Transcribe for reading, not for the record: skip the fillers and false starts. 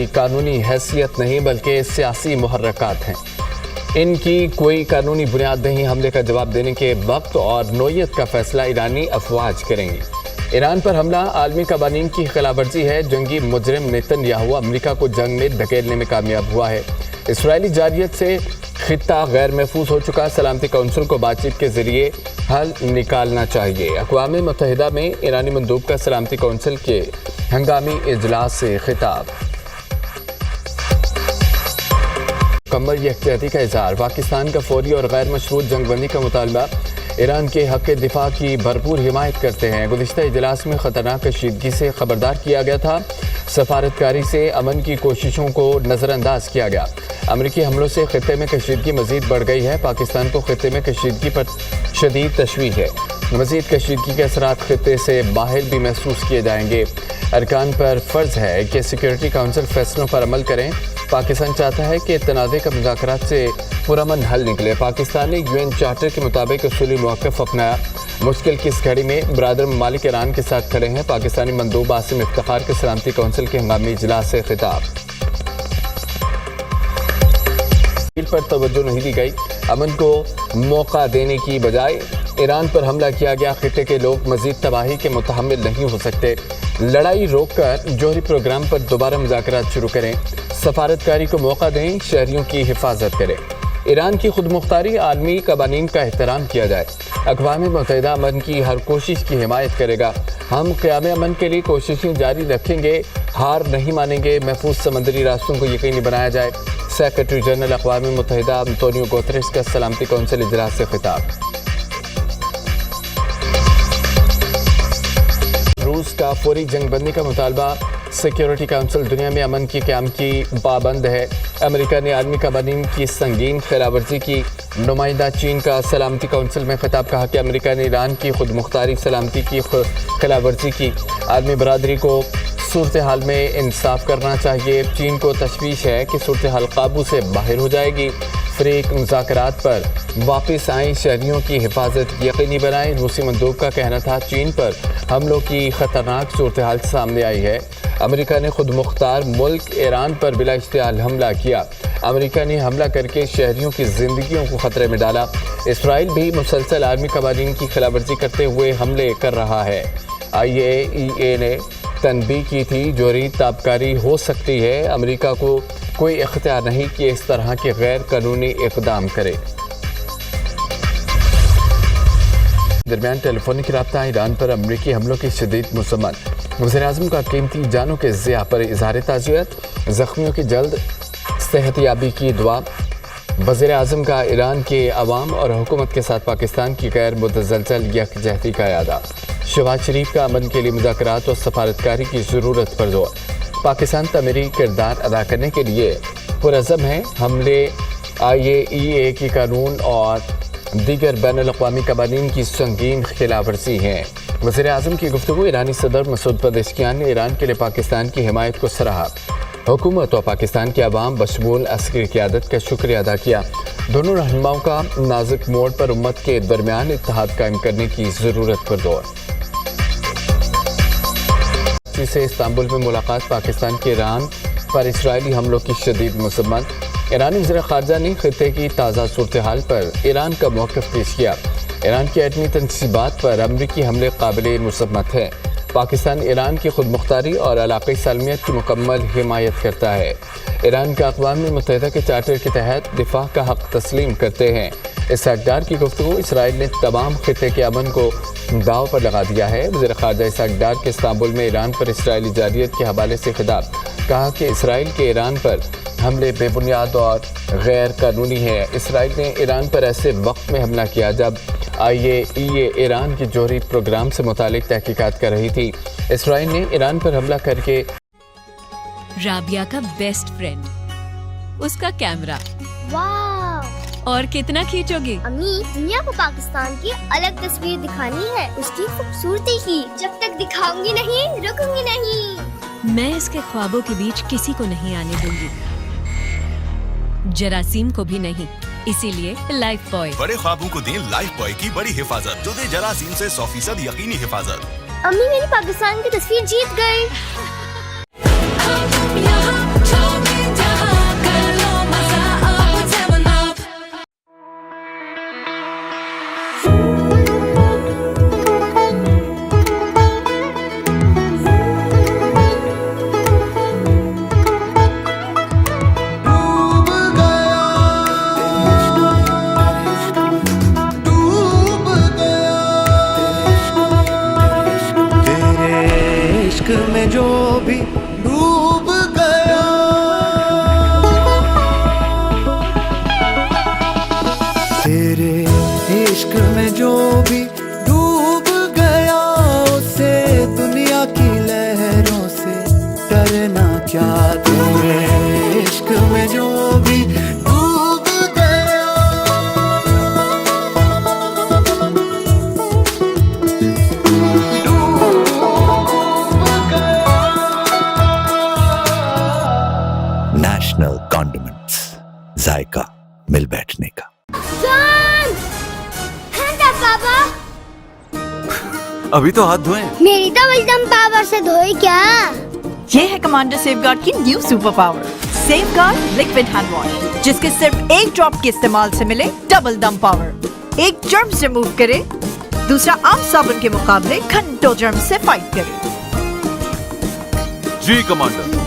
कानूनी हैसियत नहीं बल्कि सियासी मुहर्रकात हैं। इनकी कोई कानूनी बुनियाद नहीं। हमले का जवाब देने के वक्त और नोयत का फैसला ईरानी अफवाज करेंगी। ईरान पर हमला आलमी कवानीन की खिलाफवर्जी है। जंगी मुजरिम नेतन्याहू अमेरिका को जंग में धकेलने में कामयाब हुआ है। इसराइली जारियत से खित्ता गैर महफूज हो चुका। सलामती काउंसिल को बातचीत के जरिए हल निकालना चाहिए। अक़वाम मुत्तहिदा में ईरानी मंदूब का सलामती काउंसिल के हंगामी इजलास से खिताब। मुकम्मल यकजहती का इज़हार। पाकिस्तान का फौरी और गैर मशरूत जंगबंदी का मुतालबा। ईरान के हक़ दिफा की भरपूर हिमायत करते हैं। गुज़िश्ता इजलास में ख़तरनाक कशीदगी से खबरदार किया गया था। सफारतकारी से अमन की कोशिशों को नज़रअंदाज किया गया। अमरीकी हमलों से खित्ते में कशीदगी मज़ीद बढ़ गई है। पाकिस्तान को खित्ते में कशीदगी पर शदीद तशवीश है। मज़ीद कशीदगी के असरात खित्ते से बाहर भी महसूस किए जाएंगे। अरकान पर फ़र्ज़ है कि सिक्योरिटी काउंसिल फैसलों पर अमल करें। पाकिस्तान चाहता है कि तनाज़े का मुज़ाकरात से पुरअमन हल निकले। पाकिस्तान ने यूएन चार्टर के मुताबिक उसूली मौक़िफ़ अपनाया। मुश्किल की इस घड़ी में बरादर ममालिक ईरान के साथ खड़े हैं। पाकिस्तानी मंदूब आसिम इफ्तिखार के सलामती काउंसिल के हंगामी इजलास से खिताब। पर तवज्जो नहीं दी गई। अमन को मौका देने की बजाय ईरान पर हमला किया गया। खित्ते के लोग मज़ीद तबाही के मुतहम्मिल नहीं हो सकते। लड़ाई रोककर जौहरी प्रोग्राम पर दोबारा मुज़ाकरात शुरू करें। सफारतकारी को मौका दें। शहरियों की हिफाजत करें। ईरान की खुद मुख्तारी आलमी कवानीन का एहतराम किया जाए। अक़वाम मुत्तहिदा अमन की हर कोशिश की हिमायत करेगा। हम क़याम अमन के लिए कोशिशें जारी रखेंगे। हार नहीं मानेंगे। महफूज समंदरी रास्तों को यकीनी बनाया जाए। सेक्रेटरी जनरल अक़वाम मुत्तहिदा अंतोनियो गुतेरेस का सलामती काउंसिल इजलास से खिताब। रूस का फौरी जंगबंदी का मुतालबा। सिक्योरिटी काउंसिल दुनिया में अमन की क़याम की पाबंद है। अमेरिका ने आलमी कवानीन की संगीन खिलाफवर्जी की। नुमाइंदा चीन का सलामती काउंसिल में खिताब। कहा कि अमेरिका ने ईरान की खुद मुख्तारी सलामती की खिलाफवर्जी की। आलमी बरादरी को सूरत हाल में इंसाफ करना चाहिए। चीन को तशवीश है कि सूरत हाल काबू से बाहर हो जाएगी। फ़रीक मुज़ाकरात पर वापस आएँ। शहरियों की हिफाजत यकीनी बनाएं। रूसी मंदूब का कहना था चीन पर हमलों की ख़तरनाक सूरत हाल सामने आई है। अमेरिका ने खुद मुख्तार मुल्क ईरान पर बिला इश्तिहाल हमला किया। अमेरिका ने हमला करके शहरियों की ज़िंदगियों को ख़तरे में डाला। इसराइल भी मुसलसल आलमी कवानीन की खिलाफवर्जी करते हुए हमले कर रहा है। IAEA ने तनबीह की थी जौहरी ताबकारी हो सकती है। अमेरिका को कोई इख्तियार नहीं कि इस तरह के गैर कानूनी इक़दाम करे। दरमियान टेलीफोनिक रब्ता। ईरान पर अमरीकी हमलों की शदीद मज़म्मत। वज़ीर-ए-आज़म का कीमती जानों के ज़िया पर इज़हार ताज़ियत। ज़ख्मियों की जल्द सेहतियाबी की दुआ। वज़ीर-ए-आज़म का ईरान के अवाम और हुकूमत के साथ पाकिस्तान की गैर मुतज़लज़ल यकजहती का यादा। शहबाज शरीफ का अमन के लिए मुज़ाकरात और सफारतकारी की ज़रूरत पर जोर। पाकिस्तान तमीरी किरदार अदा करने के लिए पुरअज़म है। हमले IAEA की कानून और दीगर बैनुल-अक़वामी कवानीन की संगीन खिलाफवर्जी हैं। वज़ीर-ए-आज़म की गुफ्तगू। ईरानी सदर मसूद पेज़ेश्कियान ने ईरान के लिए पाकिस्तान की हिमायत को सराहा। हुकूमत और पाकिस्तान के अवाम बशमूल अस्करी क़यादत का शुक्रिया अदा किया। दोनों रहनुमाओं का नाजुक मोड़ पर उम्मत के दरमियान इत्तेहाद कायम करने की ज़रूरत पर जोर। से इस्तांबुल में मुलाकात। पाकिस्तान के ईरान पर इसराइली हमलों की शदीद मज़म्मत। ईरानी वज़ीर ख़ारजा ने खित्ते की ताज़ा सूरत हाल पर ईरान का मौक़िफ़ पेश किया। ईरान की एटमी तनसीबात पर अमरीकी हमले काबिल मज़म्मत हैं। पाकिस्तान ईरान की खुद मुख्तारी और इलाक़ाई सालमियत की मुकम्मल हिमायत करता है। ईरान का अक़वाम मुत्तहिदा के चार्टर के तहत दिफा का हक़ तस्लीम करते हैं। इस हक़दार की गुफ्तगू। इसराइल ने तमाम खित्ते के अमन को दाव पर लगा दिया है। वज़ीर ख़ारजा इस हक़दार के इस्तांबुल में ईरान पर इसराइली जारियत के हवाले से खिताब। कहा कि इसराइल के ईरान पर हमले बेबुनियाद और गैर कानूनी है। इसराइल ने ईरान पर ऐसे वक्त में हमला किया जब IAEA ईरान के जौहरी प्रोग्राम से मुतालिक तहकीकात कर रही थी। इसराइल ने ईरान पर हमला करके राबिया का बेस्ट फ्रेंड, उसका कैमरा। वाव! और कितना खींचोगी? अम्मी, दुनिया को पाकिस्तान की अलग तस्वीर दिखानी है, उसकी खूबसूरती की। जब तक दिखाऊंगी नहीं, रुकूंगी नहीं। मैं इसके ख्वाबों के बीच किसी को नहीं आने दूंगी, जरासीम को भी नहीं। इसीलिए लाइफ बॉय। बड़े ख्वाबों को दें लाइफ बॉय की बड़ी हिफाजत, जो दे जरासीम से 100% यकीनी हिफाजत। अम्मी, मेरी पाकिस्तान की तस्वीर जीत गई। तेरे इश्क में जो भी डूब गया उसे दुनिया की लहरों से डरना क्या। तेरे इश्क में जो भी डूब गया नेशनल कॉन्डिमेंट्स, जायका मिल बैठने का। जान है ना पापा? अभी तो हाथ धोए। मेरी तो एकदम पावर से धोई क्या। ये है कमांडर सेफगार्ड की new super power, safeguard liquid hand wash, जिसके सिर्फ एक ड्रॉप के इस्तेमाल से मिले डबल दम पावर। एक जर्म्स रिमूव करे, दूसरा आम साबुन के मुकाबले घंटों जर्म्स से फाइट करे। जी कमांडर।